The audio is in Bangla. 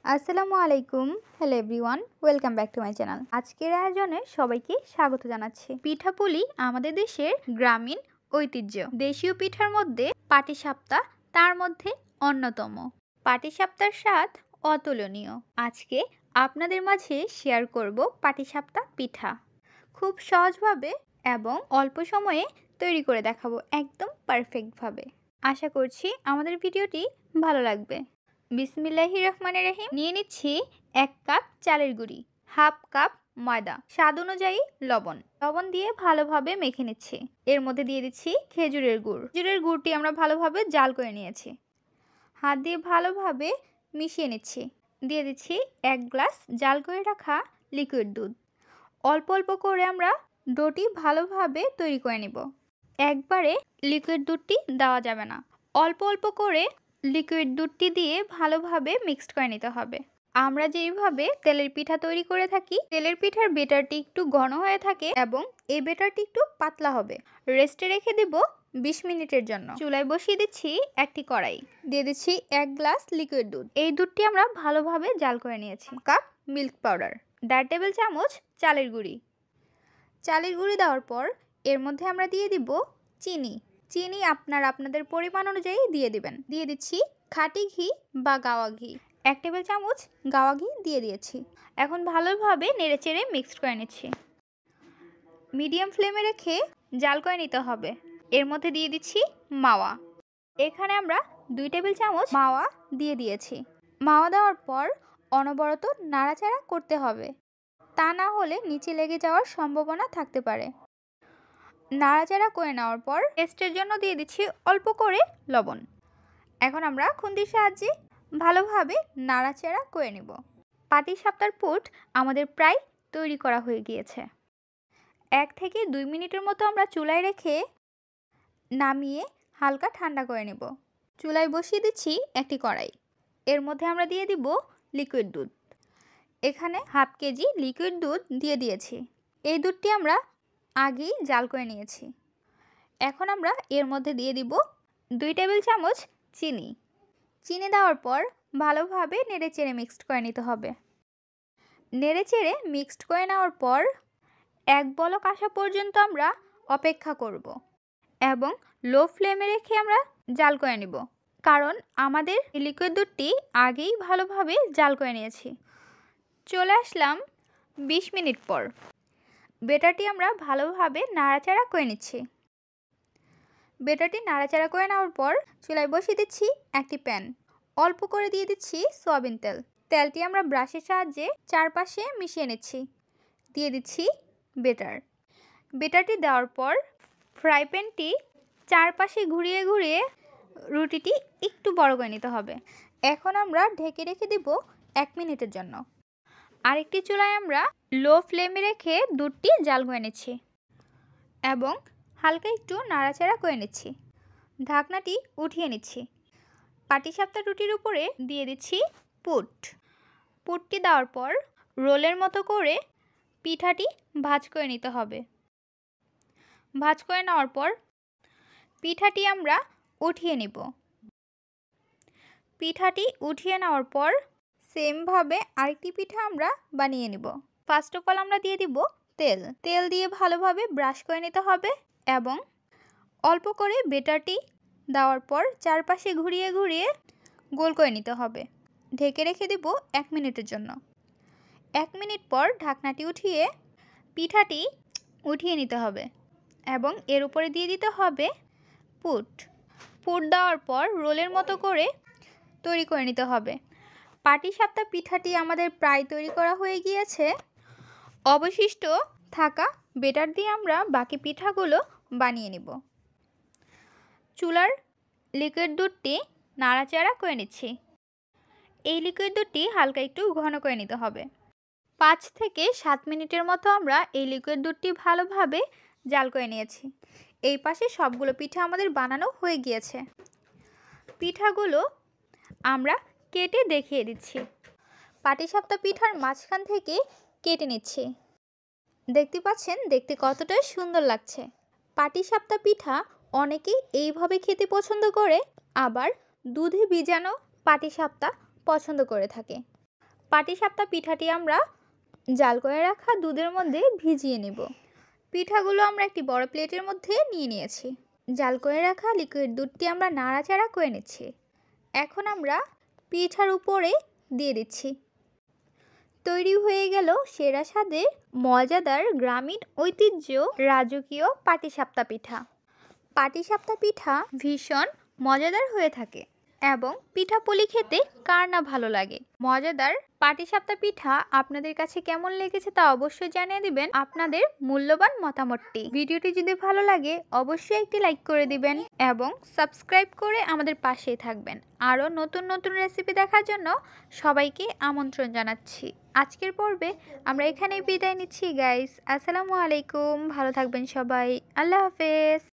আসসালামু আলাইকুম। Hello everyone, welcome back to my channel. আজকের আয়োজনে সবাইকে স্বাগত জানাচ্ছি। পিঠাপুলি আমাদের দেশের গ্রামীণ ঐতিহ্য। দেশীয় পিঠার মধ্যে পাটিসাপটা তার মধ্যে অন্যতম। পাটিসাপটার স্বাদ অতুলনীয়। আজকে আপনাদের মাঝে শেয়ার করব পাটিসাপটা পিঠা। খুব সহজভাবে এবং অল্প সময়ে তৈরি করে দেখাবো, একদম পারফেক্টভাবে। আশা করছি আমাদের ভিডিওটি ভালো লাগবে। বিসমিল্লাহির রহমানির রহিম। নিয়ে নিচ্ছি 1 কাপ চালের গুঁড়ি, হাফ কাপ ময়দা, স্বাদ অনুযায়ী লবণ দিয়ে ভালোভাবে মেখে নিচ্ছি। এর মধ্যে দিয়ে দিচ্ছি খেজুরের গুড়। খেজুরের গুড়টি আমরা ভালোভাবে জাল করে নিয়েছি। হাত দিয়ে ভালোভাবে মিশিয়ে নিচ্ছি। দিয়ে দিচ্ছি 1 গ্লাস জাল করে রাখা লিকুইড দুধ। অল্প অল্প করে আমরা ডোটি ভালোভাবে তৈরি করে নিব। একবারে লিকুইড দুধটি দেওয়া যাবে না, অল্প অল্প করে লিকুইড দুধটি দিয়ে ভালোভাবে মিক্সড করে নিতে হবে। আমরা যেইভাবে তেলের পিঠা তৈরি করে থাকি, তেলের পিঠার বেটারটি একটু ঘন হয়ে থাকে এবং এই বেটারটি একটু পাতলা হবে। রেস্টে রেখে দিব 20 মিনিটের জন্য। চুলায় বসিয়ে দিচ্ছি একটি কড়াই, দিয়ে দিচ্ছি 1 গ্লাস লিকুইড দুধ। এই দুধটি আমরা ভালোভাবে জাল করে নিয়েছি। কাপ মিল্ক পাউডার, 1.5 টেবিল চামচ চালের গুঁড়ি। চালের গুঁড়ি দেওয়ার পর এর মধ্যে আমরা দিয়ে দিব চিনি আপনাদের পরিমাণ অনুযায়ী দিয়ে দিবেন। দিয়ে দিচ্ছি খাঁটি ঘি বা গাওয়া ঘি, 1 টেবিল চামচ গাওয়া ঘি দিয়ে দিয়েছি। এখন ভালোভাবে নেড়েচেড়ে মিক্সড করে নিচ্ছি। মিডিয়াম ফ্লেমে রেখে জাল করে নিতে হবে। এর মধ্যে দিয়ে দিচ্ছি মাওয়া। এখানে আমরা 2 টেবিল চামচ মাওয়া দিয়ে দিয়েছি। মাওয়া দেওয়ার পর অনবরত নাড়াচাড়া করতে হবে, তা না হলে নিচে লেগে যাওয়ার সম্ভাবনা থাকতে পারে। নাড়াচাড়া করে নেওয়ার পর টেস্টের জন্য দিয়ে দিচ্ছি অল্প করে লবণ। এখন আমরা খুন্তির সাহায্যে ভালোভাবে নাড়াচাড়া করে নেব। পাটিসাপটার পুর আমাদের প্রায় তৈরি করা হয়ে গিয়েছে। 1 থেকে 2 মিনিটের মতো আমরা চুলায় রেখে নামিয়ে হালকা ঠান্ডা করে নেব। চুলায় বসিয়ে দিচ্ছি একটি কড়াই। এর মধ্যে আমরা দিয়ে দিব লিকুইড দুধ। এখানে হাফ কেজি লিকুইড দুধ দিয়ে দিয়েছি। এই দুধটি আমরা আগেই জাল করে নিয়েছি। এখন আমরা এর মধ্যে দিয়ে দিব 2 টেবিল চামচ চিনি দেওয়ার পর ভালোভাবে নেড়েচেড়ে মিক্সড করে নিতে হবে। নেড়েচেড়ে মিক্সড করে নেওয়ার পর 1 বলক আসা পর্যন্ত আমরা অপেক্ষা করব এবং লো ফ্লেমে রেখে আমরা জাল করে নিব, কারণ আমাদের লিকুইড দুধটি আগেই ভালোভাবে জাল করে নিয়েছি। চলে আসলাম 20 মিনিট পর। বেটারটি আমরা ভালোভাবে নাড়াচাড়া করে নিচ্ছি। বেটারটি নাড়াচাড়া করে নেওয়ার পর চুলায় বসিয়ে দিচ্ছি একটি প্যান। অল্প করে দিয়ে দিচ্ছি সয়াবিন তেল। তেলটি আমরা ব্রাশের সাহায্যে চারপাশে মিশিয়ে নিচ্ছি। দিয়ে দিচ্ছি বেটারটি দেওয়ার পর ফ্রাই প্যানটি চারপাশে ঘুরিয়ে ঘুরিয়ে রুটিটি একটু বড় করে নিতে হবে। এখন আমরা ঢেকে রেখে দিব 1 মিনিটের জন্য। আরেকটি চুলায় আমরা লো ফ্লেমে রেখে দুধটি জাল করে নিচ্ছি এবং হালকা একটু নাড়াচাড়া করে নিচ্ছি। ঢাকনাটি উঠিয়ে নিচ্ছি। পাটিসাপটা রুটির উপরে দিয়ে দিচ্ছি পুরটি দেওয়ার পর রোলের মতো করে পিঠাটি ভাঁজ করে নিতে হবে। ভাঁজ করে নেওয়ার পর পিঠাটি আমরা উঠিয়ে নিব। পিঠাটি উঠিয়ে নেওয়ার পর সেমভাবে আরেকটি পিঠা আমরা বানিয়ে নিব। ফার্স্ট অফ অল আমরা দিয়ে দিব তেল দিয়ে ভালোভাবে ব্রাশ করে নিতে হবে এবং অল্প করে বেটারটি দেওয়ার পর চারপাশে ঘুরিয়ে ঘুরিয়ে গোল করে নিতে হবে। ঢেকে রেখে দিব 1 মিনিটের জন্য। 1 মিনিট পর ঢাকনাটি উঠিয়ে পিঠাটি উঠিয়ে নিতে হবে এবং এর উপরে দিয়ে দিতে হবে পুর দেওয়ার পর রোলের মতো করে তৈরি করে নিতে হবে। পাটিসাপটা পিঠাটি আমাদের প্রায় তৈরি করা হয়ে গিয়েছে। অবশিষ্ট থাকা বেটার দিয়ে আমরা বাকি পিঠাগুলো বানিয়ে নিব। চুলার লিকুইড দুধটি নাড়াচাড়া করে নিচ্ছি। এই লিকুইড দুধটি হালকা একটু ঘন করে নিতে হবে। 5 থেকে 7 মিনিটের মতো আমরা এই লিকুইড দুধটি ভালোভাবে জাল করে নিয়েছি। এই পাশে সবগুলো পিঠা আমাদের বানানো হয়ে গিয়েছে। পিঠাগুলো আমরা কেটে দেখিয়ে দিচ্ছি। পাটিসাপটা পিঠার মাঝখান থেকে কেটে নিচ্ছি। দেখতে পাচ্ছেন দেখতে কতটা সুন্দর লাগছে। পাটিসাপটা পিঠা অনেকেই এইভাবে খেতে পছন্দ করে, আবার দুধে ভিজানো পাটিসাপটা পছন্দ করে থাকে। পাটিসাপটা পিঠাটি আমরা জাল করে রাখা দুধের মধ্যে ভিজিয়ে নেব। পিঠাগুলো আমরা একটি বড় প্লেটের মধ্যে নিয়ে নিয়েছি। জাল করে রাখা লিকুইড দুধটি আমরা নাড়াচাড়া করে নিচ্ছি। এখন আমরা পিঠার উপরে দিয়ে দিচ্ছি। তৈরি হয়ে গেল সেরা স্বাদের মজাদার গ্রামীণ ঐতিহ্য রাজকীয় পাটিসাপটা পিঠা। পাটিসাপটা পিঠা ভীষণ মজাদার হয়ে থাকে এবং পিঠাপুলি খেতে কার না ভালো লাগে। মজাদার পাটিসাপটা পিঠা আপনাদের কাছে কেমন লেগেছে তা অবশ্যই জানিয়ে দিবেন আপনাদের মূল্যবান মতামতটি। ভিডিওটি যদি ভালো লাগে অবশ্যই একটি লাইক করে দিবেন এবং সাবস্ক্রাইব করে আমাদের পাশেই থাকবেন। আরও নতুন নতুন রেসিপি দেখার জন্য সবাইকে আমন্ত্রণ জানাচ্ছি। আজকের পর্বে আমরা এখানেই বিদায় নিচ্ছি গাইস। আসসালামু আলাইকুম, ভালো থাকবেন সবাই, আল্লাহ হাফেজ।